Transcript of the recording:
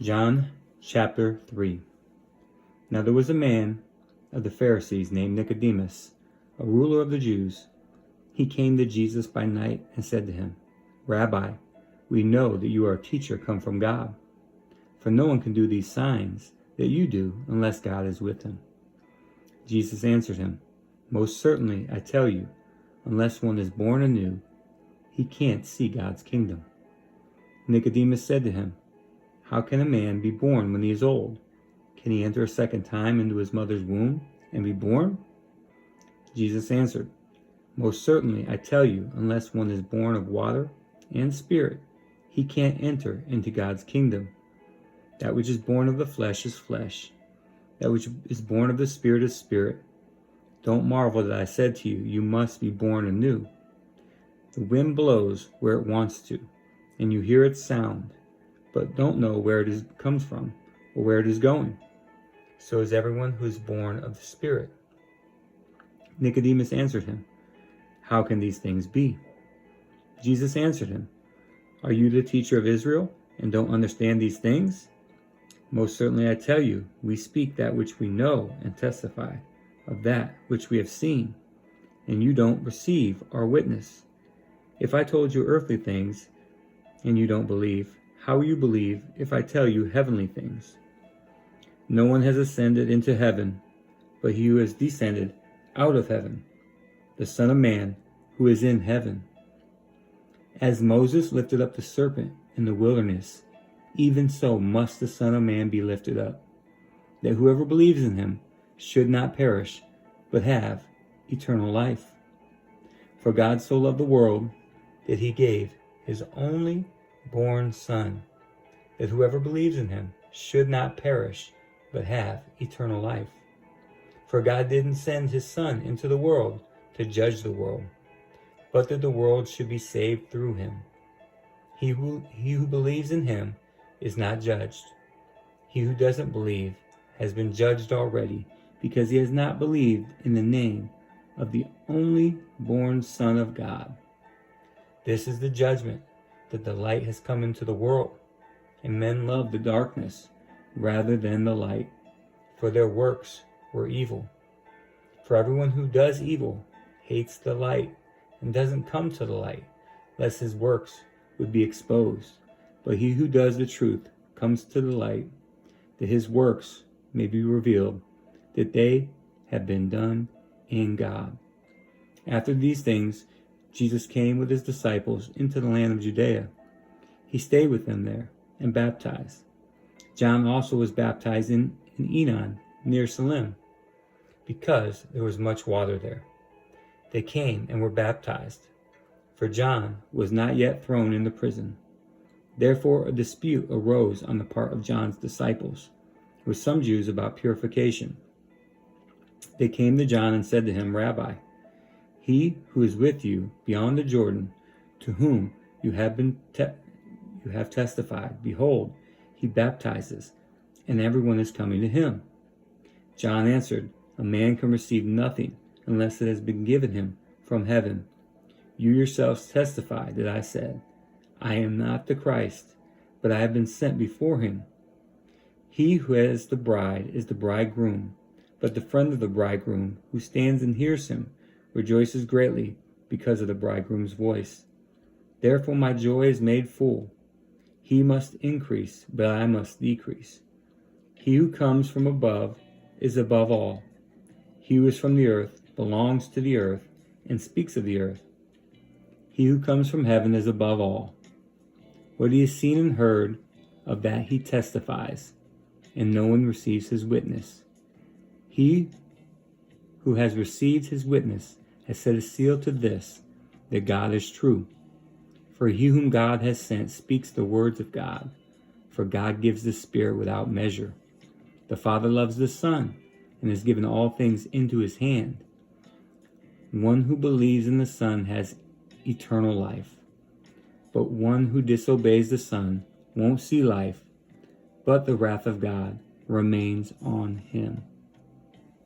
John chapter 3. Now there was a man of the Pharisees named Nicodemus, a ruler of the Jews. He came to Jesus by night and said to him, Rabbi, we know that you are a teacher come from God, for no one can do these signs that you do unless God is with him. Jesus answered him, Most certainly I tell you, unless one is born anew, he can't see God's kingdom. Nicodemus said to him, How can a man be born when he is old? Can he enter a second time into his mother's womb and be born? Jesus answered, Most certainly I tell you, unless one is born of water and spirit, he can't enter into God's kingdom. That which is born of the flesh is flesh. That which is born of the spirit is spirit. Don't marvel that I said to you, you must be born anew. The wind blows where it wants to, and you hear its sound, but don't know where it comes from or where it is going. So is everyone who is born of the Spirit. Nicodemus answered him, How can these things be? Jesus answered him, Are you the teacher of Israel and don't understand these things? Most certainly I tell you, we speak that which we know and testify of that which we have seen, and you don't receive our witness. If I told you earthly things and you don't believe, how will you believe if I tell you heavenly things? No one has ascended into heaven, but he who has descended out of heaven, the Son of Man who is in heaven. As Moses lifted up the serpent in the wilderness, even so must the Son of Man be lifted up, that whoever believes in him should not perish, but have eternal life. For God so loved the world that he gave his only born Son, that whoever believes in him should not perish, but have eternal life. For God didn't send his Son into the world to judge the world, but that the world should be saved through him. He who believes in him is not judged. He who doesn't believe has been judged already, because he has not believed in the name of the only born Son of God. This is the judgment, that the light has come into the world, and men love the darkness rather than the light, for their works were evil. For everyone who does evil hates the light and doesn't come to the light, lest his works would be exposed. But he who does the truth comes to the light, that his works may be revealed, that they have been done in God. After these things, Jesus came with his disciples into the land of Judea. He stayed with them there and baptized. John also was baptized in Enon, near Salim, because there was much water there. They came and were baptized, for John was not yet thrown into prison. Therefore a dispute arose on the part of John's disciples with some Jews about purification. They came to John and said to him, Rabbi, he who is with you beyond the Jordan, to whom you have testified, behold, he baptizes, and everyone is coming to him. John answered, A man can receive nothing unless it has been given him from heaven. You yourselves testify that I said, I am not the Christ, but I have been sent before him. He who has the bride is the bridegroom, but the friend of the bridegroom, who stands and hears him, rejoices greatly because of the bridegroom's voice. Therefore my joy is made full. He must increase, but I must decrease. He who comes from above is above all. He who is from the earth belongs to the earth and speaks of the earth. He who comes from heaven is above all. What he has seen and heard, of that he testifies, and no one receives his witness. He who has received his witness has set a seal to this, that God is true. For he whom God has sent speaks the words of God, for God gives the Spirit without measure. The Father loves the Son, and has given all things into his hand. One who believes in the Son has eternal life, but one who disobeys the Son won't see life, but the wrath of God remains on him.